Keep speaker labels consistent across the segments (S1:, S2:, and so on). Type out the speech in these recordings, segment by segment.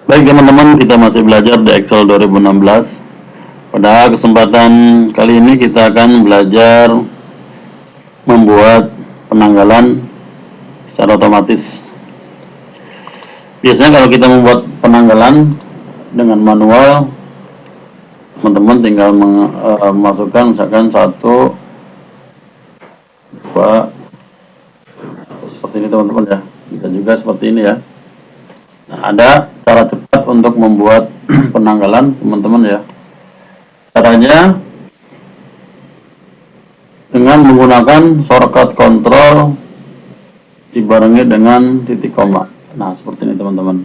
S1: Baik teman-teman, kita masih belajar di Excel 2016. Pada kesempatan kali ini kita akan belajar membuat penanggalan secara otomatis. Biasanya kalau kita membuat penanggalan dengan manual, teman-teman tinggal memasukkan misalkan 1, 2, seperti ini teman-teman ya. Bisa juga seperti ini ya. Nah, ada cara cepat untuk membuat penanggalan teman-teman ya. Caranya dengan menggunakan shortcut control dibarengi dengan titik koma. Nah, seperti ini teman-teman.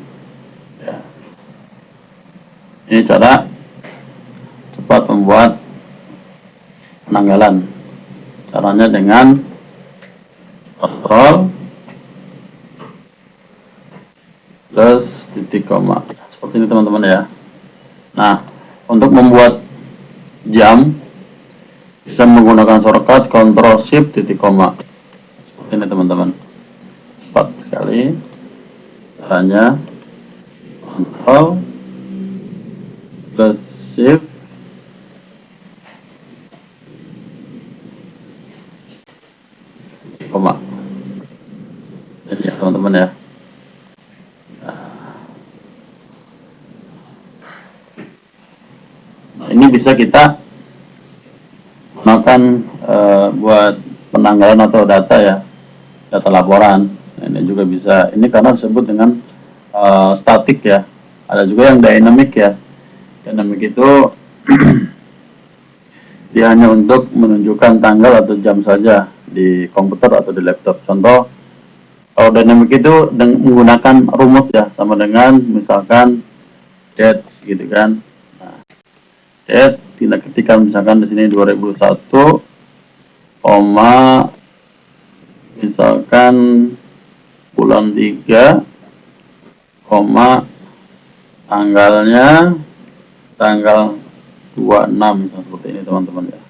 S1: Ya. Ini cara cepat membuat penanggalan. Caranya dengan kontrol plus titik koma. Seperti ini teman-teman ya. Nah, untuk membuat jam bisa menggunakan shortcut Ctrl Shift titik koma. Seperti ini teman-teman. Cepat sekali. Caranya Ctrl plus Shift titik koma. Jadi ya teman-teman ya. Nah, ini bisa kita gunakan buat penanggalan atau data ya, data laporan. Nah, ini juga bisa. Ini karena disebut dengan statik ya. Ada juga yang dynamic ya. Dynamic itu dia hanya untuk menunjukkan tanggal atau jam saja di komputer atau di laptop. Contoh, kalau dynamic itu menggunakan rumus ya, sama dengan misalkan date gitu kan. Nah, date tidak ketika misalkan di sini 2001, misalkan bulan 3, tanggalnya tanggal 26 misalnya, seperti ini teman-teman ya.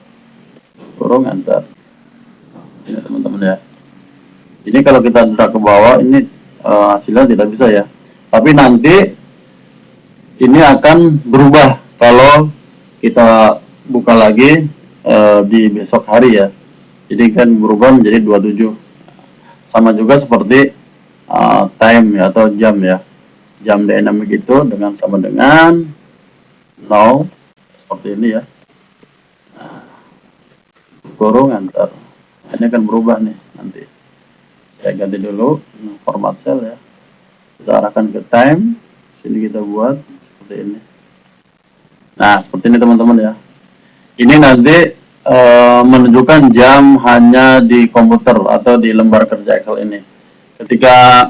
S1: Kurung enter. Ini teman-teman ya. Ini kalau kita drag ke bawah ini hasilnya tidak bisa ya. Tapi nanti ini akan berubah kalau kita buka lagi di besok hari ya. Jadi kan berubah menjadi 27. Sama juga seperti time ya, atau jam ya. Jam dynamic itu sama dengan now, seperti ini ya. Nah, kurung enter. Ini akan berubah nih nanti. Saya ganti dulu format cell ya. Kita arahkan ke time. Sini kita buat seperti ini. Nah, seperti ini teman-teman ya. Ini nanti menunjukkan jam hanya di komputer atau di lembar kerja Excel ini. Ketika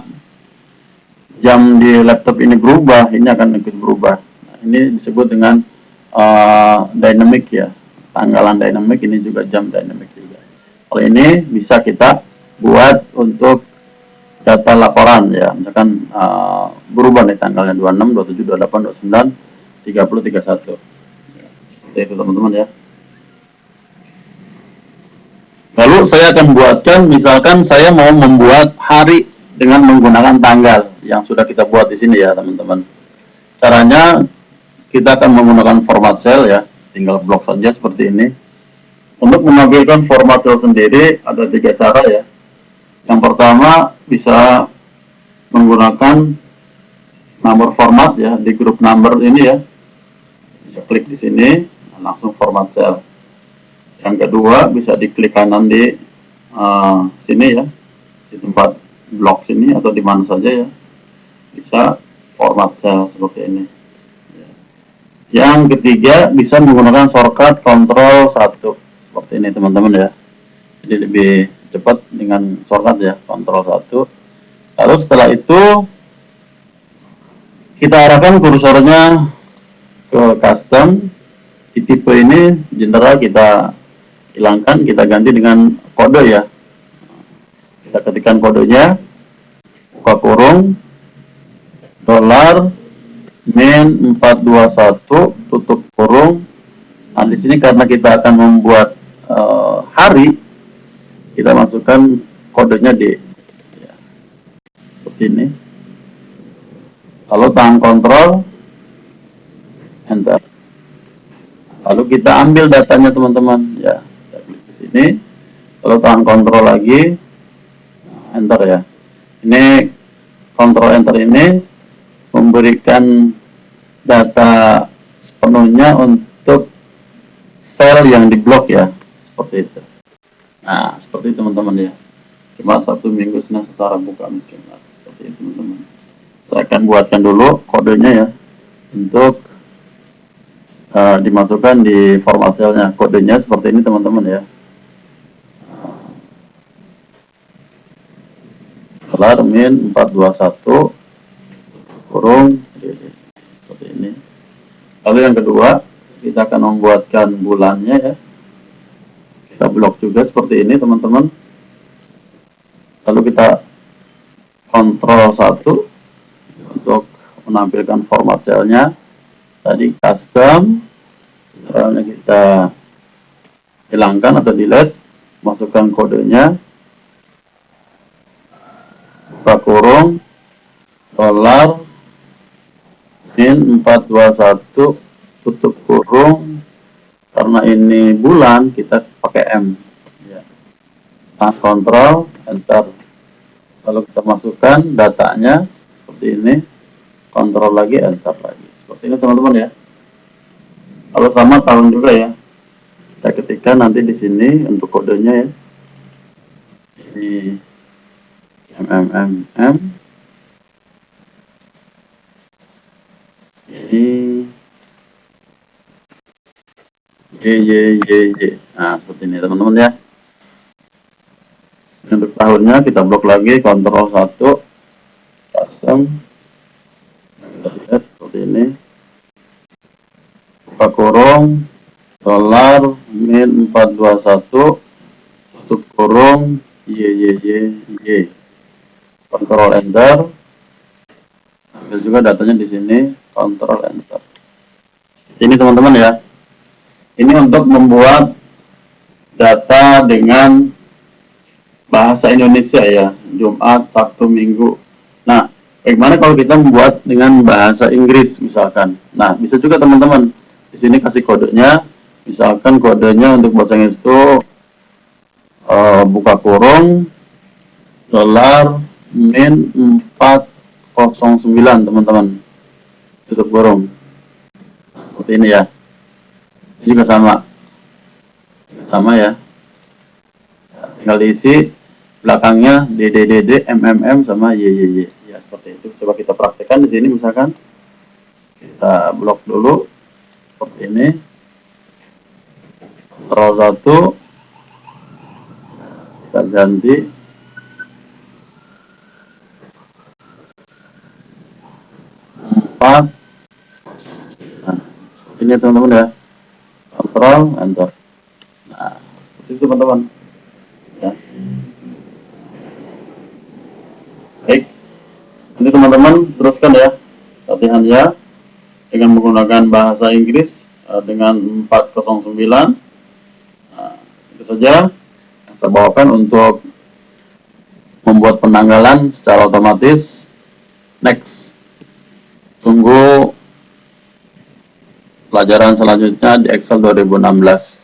S1: jam di laptop ini berubah, ini akan ikut berubah. Nah, ini disebut dengan dynamic ya. Tanggalan dynamic, ini juga jam dynamic juga. Kalau ini bisa kita buat untuk data laporan ya. Misalkan berubah nih tanggalnya 26, 27, 28, 29, 30, 31. Seperti itu teman-teman ya. Lalu saya akan buatkan, misalkan saya mau membuat hari dengan menggunakan tanggal yang sudah kita buat di sini ya teman-teman. Caranya kita akan menggunakan format cell ya, tinggal blok saja seperti ini. Untuk menampilkan format cell sendiri ada 3 cara ya. Yang pertama bisa menggunakan number format ya, di grup number ini ya. Bisa klik di sini, langsung format cell. Yang kedua bisa diklik kanan di sini ya, di tempat blok sini atau di mana saja ya, bisa format cell seperti ini. Yang ketiga bisa menggunakan shortcut Ctrl 1 seperti ini teman-teman ya. Jadi lebih cepat dengan shortcut ya, Ctrl 1. Lalu setelah itu kita arahkan kursornya ke custom. Di tipe ini general kita hilangkan, kita ganti dengan kode ya. Kita ketikkan kodenya, buka kurung, $min 421, tutup kurung. Nah, di sini karena kita akan membuat hari, kita masukkan kodenya D. Ya, seperti ini. lalu tahan kontrol, enter. Lalu kita ambil datanya teman-teman, ya. Kita klik di sini, lalu tahan kontrol lagi, enter ya. Ini kontrol enter ini memberikan data sepenuhnya untuk file yang diblok ya, seperti itu. Nah, seperti teman-teman ya. Cuma 1 minggu nah cara buka miskin. Seperti itu teman-teman. Saya akan buatkan dulu kodenya ya untuk dimasukkan di format selnya. Kodenya seperti ini teman-teman ya. Dolar min 421 kurung seperti ini. Lalu yang kedua, kita akan membuatkan bulannya ya. Kita blok juga seperti ini teman-teman. Lalu kita kontrol 1 untuk menampilkan format selnya. Tadi custom, caranya kita hilangkan atau delete, masukkan kodenya, buka kurung, dolar min 421 tutup kurung, karena ini bulan kita pakai M ya. Nah, kontrol, enter. Lalu kita masukkan datanya seperti ini, kontrol lagi, enter lagi. Seperti ini teman-teman ya. Kalau sama tahun juga ya. Saya ketikkan nanti di sini untuk kodenya ya. Ini MMMM. Ini YYYY. Nah, seperti ini teman-teman ya. Untuk tahunnya kita blok lagi, kontrol 1, custom. Kita lihat seperti ini. Buka kurung, dolar min 421 tutup kurung YYYY. Kontrol enter. Ambil juga datanya di sini, kontrol enter. Ini teman-teman ya. Ini untuk membuat data dengan bahasa Indonesia ya, Jumat, Sabtu, Minggu. Nah, bagaimana kalau kita membuat dengan bahasa Inggris misalkan? Nah, bisa juga teman-teman. Di sini kasih kodenya. Misalkan kodenya untuk bahasa Inggris itu buka kurung dolar min 409 teman-teman. Tutup kurung. Seperti ini ya. Ini juga sama ya. Tinggal diisi belakangnya DDDD MMM sama YYY ya, seperti itu. Coba kita praktekkan di sini misalkan kita blok dulu seperti ini, kontrol 1 kita ganti 4. Nah, ini teman-teman ya, kontrol enter. Nah, seperti itu teman-teman ya. Baik, ini teman-teman teruskan ya latihannya dengan menggunakan bahasa Inggris dengan 409. Nah, itu saja yang saya bawakan untuk membuat penanggalan secara otomatis. Next, tunggu pelajaran selanjutnya di Excel 2016.